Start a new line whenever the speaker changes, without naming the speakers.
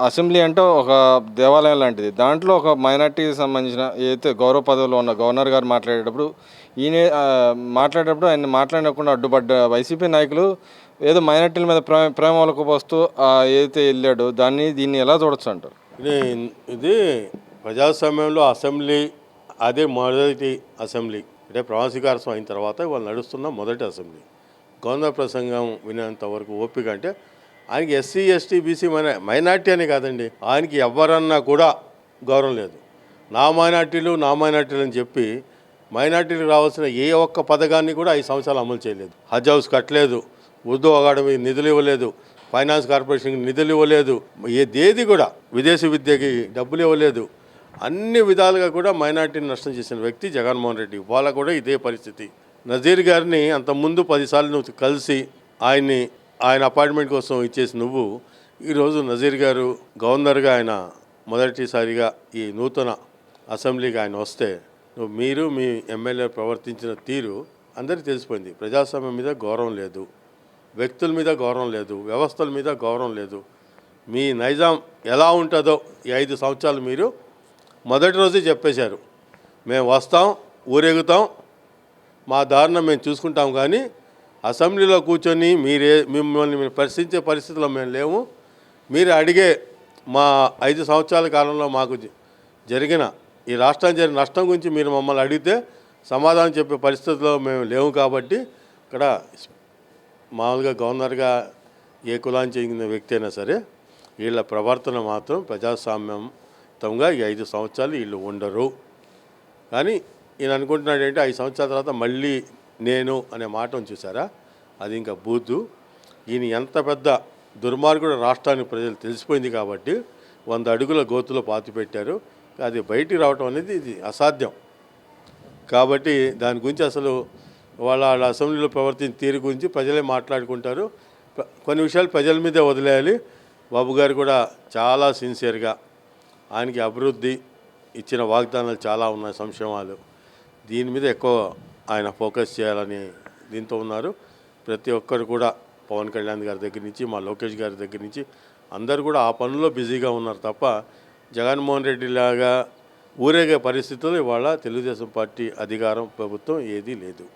Assembly అంటే ఒక దేవాలయం లాంటిది. దాంట్లో ఒక మైనారిటీకి సంబంధించిన ఏదైతే గౌరవ పదవిలో ఉన్న గవర్నర్ గారు మాట్లాడేటప్పుడు మాట్లాడేటప్పుడు ఆయన మాట్లాడకుండా అడ్డుపడ్డ వైసీపీ నాయకులు ఏదో మైనారిటీల మీద ప్రేమ ఒలకపోస్తూ ఏదైతే వెళ్ళాడో దీన్ని ఎలా చూడొచ్చు అంటారు?
ఇది ఇది ప్రజాస్వామ్యంలో అసెంబ్లీ అదే మొదటి అసెంబ్లీ అంటే ప్రమాణ స్వీకారం అయిన తర్వాత వాళ్ళు నడుస్తున్న మొదటి అసెంబ్లీ. గవర్నర్ ప్రసంగం వినేంత వరకు ఓపిక అంటే ఆయనకి ఎస్సీ ఎస్టీ బీసీ మైనార్టీ అనే కాదండి, ఆయనకి ఎవరన్నా కూడా గౌరవం లేదు. నా మైనార్టీలు అని చెప్పి మైనార్టీలకు రావాల్సిన ఏ ఒక్క పథకాన్ని కూడా 5 సంవత్సరాలు అమలు చేయలేదు. హజ్ హౌస్ కట్టలేదు, ఉర్దూ అకాడమీ నిధులు ఇవ్వలేదు, ఫైనాన్స్ కార్పొరేషన్కి నిధులు ఇవ్వలేదు, ఏదేది కూడా విదేశీ విద్యకి డబ్బులు ఇవ్వలేదు. అన్ని విధాలుగా కూడా మైనార్టీని నష్టం చేసిన వ్యక్తి జగన్మోహన్ రెడ్డి. వాళ్ళ కూడా ఇదే పరిస్థితి. నజీర్ గారిని అంతకుముందు 10 సార్లు నువ్వు కలిసి ఆయన అపాయింట్మెంట్ కోసం ఇచ్చేసి నువ్వు ఈరోజు నజీర్ గారు గవర్నర్గా ఆయన మొదటిసారిగా ఈ నూతన అసెంబ్లీకి ఆయన వస్తే మీరు మీ ఎమ్మెల్యే ప్రవర్తించిన తీరు అందరికీ తెలిసిపోయింది. ప్రజాస్వామ్యం మీద గౌరవం లేదు, వ్యక్తుల మీద గౌరవం లేదు, వ్యవస్థల మీద గౌరవం లేదు. మీ నైజాం ఎలా ఉంటుందో ఈ 5 సంవత్సరాలు మీరు మొదటి రోజే చెప్పేశారు. మేము వస్తాం, ఊరేగుతాం, మా దారుణం మేము చూసుకుంటాం, కానీ అసెంబ్లీలో కూర్చొని మిమ్మల్ని ప్రశ్నించే పరిస్థితిలో మేము లేము. మీరు అడిగే మా 5 సంవత్సరాల కాలంలో మాకు జరిగిన ఈ రాష్ట్రానికి జరిగిన నష్టం గురించి మీరు మమ్మల్ని అడిగితే సమాధానం చెప్పే పరిస్థితిలో మేము లేవు. కాబట్టి ఇక్కడ మామూలుగా గవర్నర్గా ఏ కులానికి చెందిన వ్యక్తి అయినా సరే వీళ్ళ ప్రవర్తన మాత్రం ప్రజాస్వామ్యంతంగా ఈ 5 సంవత్సరాలు వీళ్ళు ఉండరు. కానీ ఈయన అనుకుంటున్నాడు ఏంటి, 5 సంవత్సరాల తర్వాత మళ్ళీ నేను అనే మాట చూసారా, అది ఇంకా బూతు. ఈయన ఎంత పెద్ద దుర్మార్గుడు రాష్ట్రానికి ప్రజలు తెలిసిపోయింది కాబట్టి 100 అడుగుల గోతులో పాతి పెట్టారు. అది బయటికి రావటం అనేది ఇది అసాధ్యం. కాబట్టి దాని గురించి అసలు వాళ్ళ అసెంబ్లీలో ప్రవర్తించిన తీరు గురించి ప్రజలే మాట్లాడుకుంటారు. కొన్ని విషయాలు ప్రజల మీదే వదిలేయాలి. బాబు గారు కూడా చాలా సిన్సియర్గా ఆయనకి అభివృద్ధి ఇచ్చిన వాగ్దానాలు చాలా ఉన్నాయి, సంక్షేమాలు, దీని మీద ఎక్కువ ఆయన ఫోకస్ చేయాలని దీంతో ఉన్నారు. ప్రతి ఒక్కరు కూడా పవన్ కళ్యాణ్ గారి దగ్గర నుంచి మా లోకేష్ గారి దగ్గర నుంచి అందరూ కూడా ఆ పనుల్లో బిజీగా ఉన్నారు తప్ప జగన్మోహన్ రెడ్డి లాగా ఊరేగే పరిస్థితుల్లో ఇవాళ తెలుగుదేశం పార్టీ అధికారం ప్రభుత్వం ఏదీ లేదు.